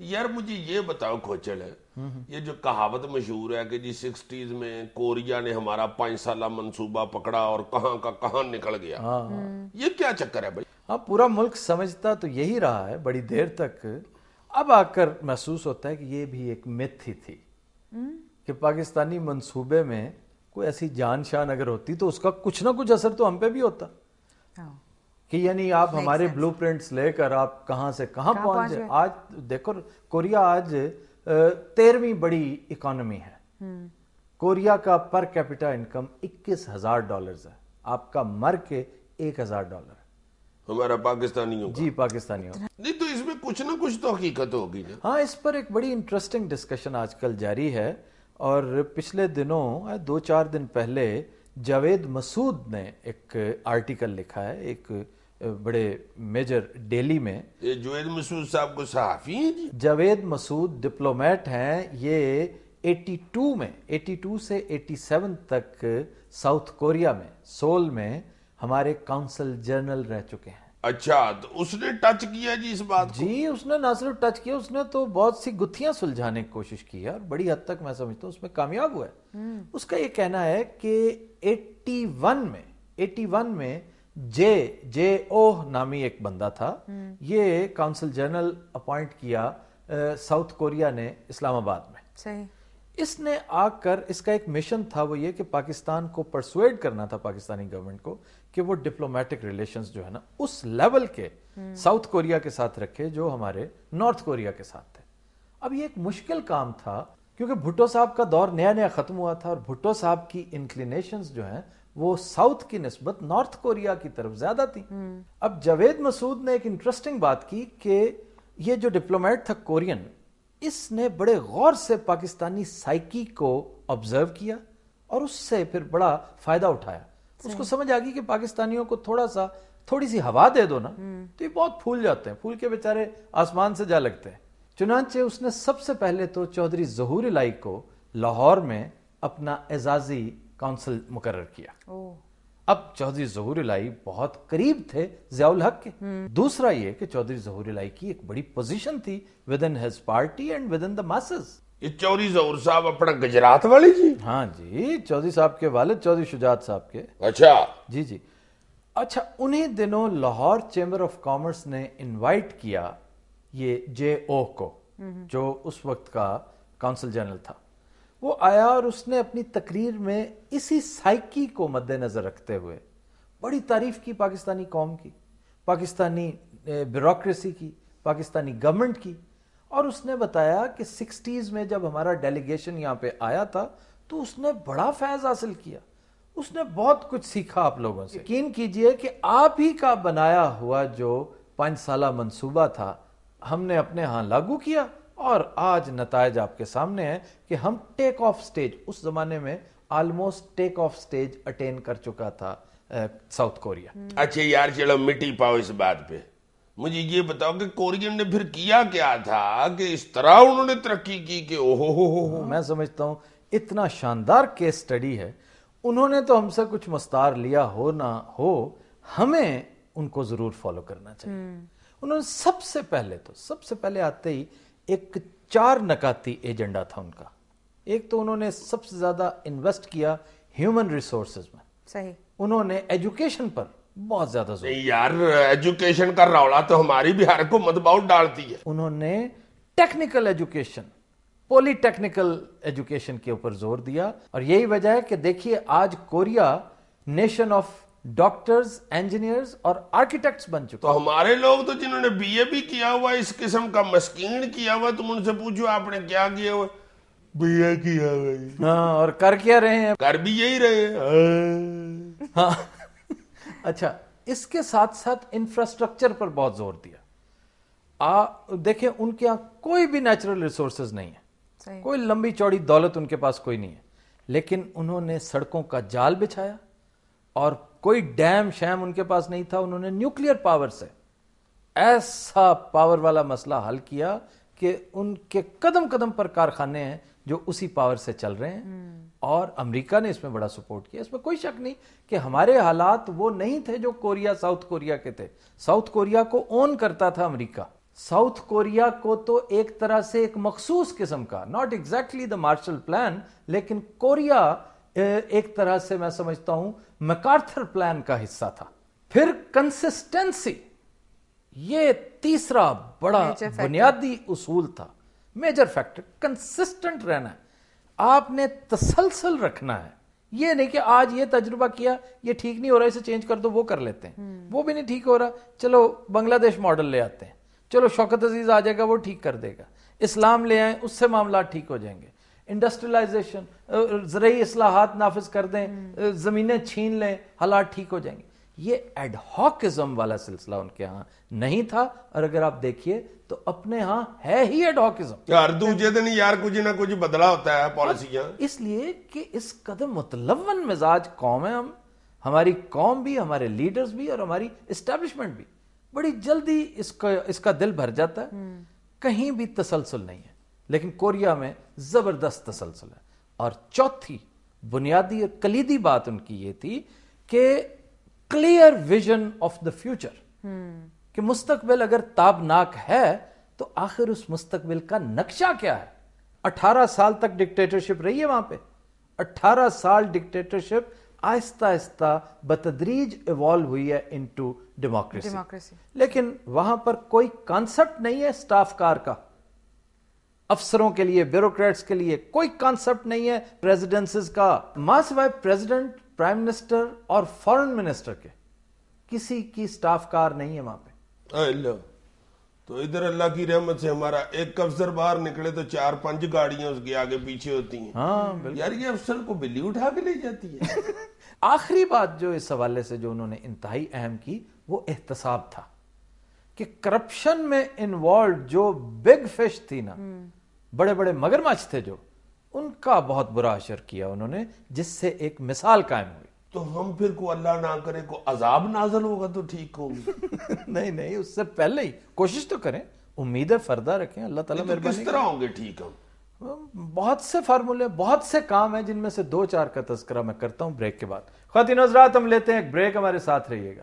یار مجھے یہ بتاؤ کھوچل ہے، یہ جو کہاوت مشہور ہے کہ جی 60s میں کوریا نے ہمارا 5 سالہ منصوبہ پکڑا اور کہاں کا کہاں نکل گیا، یہ کیا چکر ہے بھائی؟ ہاں، پورا ملک سمجھتا تو یہی رہا ہے بڑی دیر تک، اب آ کر محسوس ہوتا ہے کہ یہ بھی ایک متھ ہی تھی کہ پاکستانی منصوبے میں کوئی ایسی جان شان اگر ہوتی تو اس کا کچھ نہ کچھ اثر تو ہم پہ بھی ہوتا، کہ یعنی آپ ہمارے بلو پرنٹس لے کر آپ کہاں سے کہاں پہنچ جائے۔ آج دیکھو کوریا آج 13ویں بڑی اکانومی ہے، کوریا کا پر کیپٹا انکم $21,000 ہے، آپ کا مر کے $1,000 ہمارا پاکستانیوں کا؟ جی پاکستانیوں۔ نہیں تو اس میں کچھ نہ کچھ تو حقیقت ہوگی نا۔ ہاں، اس پر ایک بڑی انٹرسٹنگ ڈسکشن آج کل جاری ہے، اور پچھلے دنوں 2-4 دن پہلے جاوید مسعود نے ایک آرٹیکل لکھا ہے ایک بڑے میجر ڈیلی میں۔ یہ جاوید مسعود صاحب کو صحافی ہیں جی؟ جاوید مسعود ڈپلومیٹ ہیں، یہ 82 سے 87 تک ساؤتھ کوریا میں سول میں ہمارے کونسل جنرل رہ چکے ہیں۔ اچھا، تو اس نے ٹچ کیا جی اس بات کو؟ جی، اس نے نہ صرف ٹچ کیا، اس نے تو بہت سی گتھیاں سلجھانے کی کوشش کی ہے، اور بڑی حد تک میں سمجھتا ہوں اس میں کامیاب ہوا ہے۔ اس کا یہ کہنا ہے کہ 81 میں جے او نامی ایک بندہ تھا، یہ کونسل جنرل اپوائنٹ کیا ساؤتھ کوریا نے اسلام آباد میں۔ صحیح۔ اس نے آ کر اس کا ایک مشن تھا، وہ یہ کہ پاکستان کو پرسویڈ کرنا تھا، پاکستانی گورنمنٹ کو، کہ وہ ڈپلومیٹک ریلیشنز جو ہے نا اس لیول کے ساؤتھ کوریا کے ساتھ رکھے جو ہمارے نارتھ کوریا کے ساتھ تھے۔ اب یہ ایک مشکل کام تھا کیونکہ بھٹو صاحب کا دور نیا نیا ختم ہوا تھا، اور بھٹو صاحب کی انکلینیشنز جو ہیں وہ ساؤتھ کی نسبت نارتھ کوریا کی طرف زیادہ تھی۔ اب جاوید مسعود نے ایک انٹرسٹنگ بات کی کہ یہ جو ڈپلومیٹ تھا کورین، اس نے بڑے غور سے پاکستانی سائیکی کو آبزرو کیا اور اس سے پھر بڑا فائدہ اٹھایا۔ اس کو سمجھ آ گئی کہ پاکستانیوں کو تھوڑی سی ہوا دے دو نا تو یہ بہت پھول جاتے ہیں، پھول کے بیچارے آسمان سے جا لگتے ہیں۔ چنانچہ اس نے سب سے پہلے تو چودھری ظہور الہی کو لاہور میں اپنا اعزازی کونسل مقرر کیا۔ اب چودھری ظہور الہی بہت قریب تھے ضیاء الحق کے۔ دوسرا یہ کہ چودھری ظہور الہی کی ایک بڑی پوزیشن تھی with in his party and with in the masses. یہ چودھری ظہور صاحب اپنا گجرات والے جی؟ ہاں جی، چودھری صاحب کے والد چودھری شجاعت صاحب کے۔ اچھا جی۔ اچھا، انہی دنوں لاہور چیمبر آف کامرس نے انوائٹ کیا یہ جے او کو، جو اس وقت کا کونسل جنرل تھا۔ وہ آیا اور اس نے اپنی تقریر میں اسی سائیکی کو مد نظر رکھتے ہوئے بڑی تعریف کی پاکستانی قوم کی، پاکستانی بیوروکریسی کی، پاکستانی گورنمنٹ کی، اور اس نے بتایا کہ 60s میں جب ہمارا ڈیلیگیشن یہاں پہ آیا تھا تو اس نے بڑا فیض حاصل کیا، اس نے بہت کچھ سیکھا آپ لوگوں سے۔ یقین کیجئے کہ آپ ہی کا بنایا ہوا جو 5 سالہ منصوبہ تھا ہم نے اپنے ہاں لاگو کیا، اور آج نتائج آپ کے سامنے ہیں کہ ہم ٹیک آف سٹیج، اس زمانے میں almost take of stage eighteen کر چکا تھا ساؤتھ کوریا۔ اچھا یار، چلو مٹی پاؤ اس بات پہ، مجھے یہ بتاؤ کہ کورین نے پھر کیا کیا تھا کہ اس طرح انہوں نے ترقی کی کہ اوہو؟ میں سمجھتا ہوں اتنا شاندار کیس سٹڈی ہے، انہوں نے تو ہم سے کچھ مستعار لیا ہو نہ ہو، ہمیں ان کو ضرور فالو کرنا چاہیے۔ انہوں نے سب سے پہلے آتے ہی ایک 4 نکاتی ایجنڈا تھا ان کا۔ ایک تو انہوں نے سب سے زیادہ انویسٹ کیا ہیومن ریسورسز میں، صحیح، انہوں نے ایجوکیشن پر بہت زیادہ زور۔ نہیں یار، ایجوکیشن کا رولا تو ہماری بہار کو مدباؤ ڈالتی ہے۔ انہوں نے ٹیکنیکل ایجوکیشن، پولی ٹیکنیکل ایجوکیشن کے اوپر زور دیا، اور یہی وجہ ہے کہ دیکھیے آج Korea nation of doctors, engineers اور آرکیٹیکٹس بن چکے۔ تو ہمارے لوگ تو جنہوں نے بی اے بھی کیا ہوا، اس قسم کا مسکین کیا ہوا، تم ان سے پوچھو آپ نے کیا کیا ہوا؟ بی اے کیا ہوا۔ ہاں، اور کر کیا رہے ہیں؟ کر بھی یہی رہے ہیں۔ ہاں اچھا، اس کے ساتھ ساتھ انفراسٹرکچر پر بہت زور دیا۔ دیکھیں ان کے یہاں کوئی بھی نیچرل ریسورسز نہیں ہے، کوئی لمبی چوڑی دولت ان کے پاس کوئی نہیں ہے، لیکن انہوں نے سڑکوں کا جال بچھایا، اور کوئی ڈیم شیم ان کے پاس نہیں تھا۔ انہوں نے نیوکلیئر پاور سے ایسا پاور والا مسئلہ حل کیا کہ ان کے قدم قدم پر کارخانے ہیں جو اسی پاور سے چل رہے ہیں، اور امریکہ نے اس میں بڑا سپورٹ کیا۔ اس میں کوئی شک نہیں کہ ہمارے حالات وہ نہیں تھے جو کوریا، ساؤتھ کوریا کے تھے۔ ساؤتھ کوریا کو اون کرتا تھا امریکہ، ساؤتھ کوریا کو تو ایک طرح سے ایک مخصوص قسم کا, not exactly the Marshall plan, لیکن کوریا ایک طرح سے میں سمجھتا ہوں میکارتھر پلان کا حصہ تھا. پھر کنسسٹنسی, یہ تیسرا بڑا بنیادی اصول تھا, میجر فیکٹر. کنسسٹنٹ رہنا ہے, آپ نے تسلسل رکھنا ہے. یہ نہیں کہ آج یہ تجربہ کیا, یہ ٹھیک نہیں ہو رہا, اسے چینج کر دو, وہ کر لیتے ہیں, وہ بھی نہیں ٹھیک ہو رہا, چلو بنگلہ دیش ماڈل لے آتے ہیں, چلو شوکت عزیز آ جائے گا, وہ ٹھیک کر دے گا. اسلام لے آئیں, اس سے معاملات ٹھیک ہو جائیں گے. انڈسٹریلائزیشن, زرعی اصلاحات نافذ کر دیں, زمینیں چھین لیں, حالات ٹھیک ہو جائیں گے. یہ ایڈ ہاکزم والا سلسلہ ان کے ہاں نہیں تھا, اور اگر آپ دیکھیے تو اپنے ہاں ہے ہی ایڈ ہاکزم. ہر دوسرے دن یار کچھ نہ کچھ بدلا ہوتا ہے پالیسیاں, اس لیے کہ اس قدر متلون مزاج قوم ہے ہم, ہماری قوم بھی, ہمارے لیڈرز بھی, اور ہماری اسٹیبلشمنٹ بھی بڑی جلدی اس کا دل بھر جاتا ہے. کہیں بھی تسلسل نہیں ہے, لیکن کوریا میں زبردست تسلسل ہے. اور چوتھی بنیادی اور کلیدی بات ان کی یہ تھی کہ clear vision of the future, کہ مستقبل اگر تابناک ہے تو آخر اس مستقبل کا نقشہ کیا ہے. 18 سال تک ڈکٹیٹرشپ رہی ہے وہاں پہ, 18 سال ڈکٹیٹرشپ آہستہ آہستہ بتدریج ایوالو ہوئی ہے انٹو ڈیموکریسی. لیکن وہاں پر کوئی کانسیپٹ نہیں ہے سٹاف کار کا, افسروں کے لیے, بیوروکریٹس کے لیے کوئی کانسیپٹ نہیں ہے پریزیڈنسز کا, ماں سوائے پریزیڈنٹ, پرائم منسٹر اور فارن منسٹر کے کسی کی سٹاف کار نہیں ہے وہاں پہ. تو ادھر اللہ کی رحمت سے ہمارا ایک افسر باہر نکلے تو 4-5 گاڑیاں اس کے آگے پیچھے ہوتی ہیں. ہاں یار یہ افسر کو بلی اٹھا کے لے جاتی ہے. آخری بات جو اس حوالے سے جو انہوں نے انتہائی اہم کی وہ احتساب تھا, کہ کرپشن میں انوالوڈ جو بگ فش تھی نا, بڑے بڑے مگرمچھ تھے جو, ان کا بہت برا اثر کیا انہوں نے, جس سے ایک مثال قائم ہوئی. تو ہم پھر کو اللہ نہ کرے کو عذاب نازل ہوگا تو ٹھیک ہوگی. نہیں, اس سے پہلے ہی کوشش تو کریں, امیدیں فردہ رکھیں, اللہ تعالیٰ مہربانی. کس طرح ہوں گے ٹھیک ہم؟ بہت سے فارمولے, بہت سے کام ہیں, جن میں سے 2-4 کا تذکرہ میں کرتا ہوں بریک کے بعد. خواتین و حضرات, ہم لیتے ہیں ایک بریک, ہمارے ساتھ رہیے گا.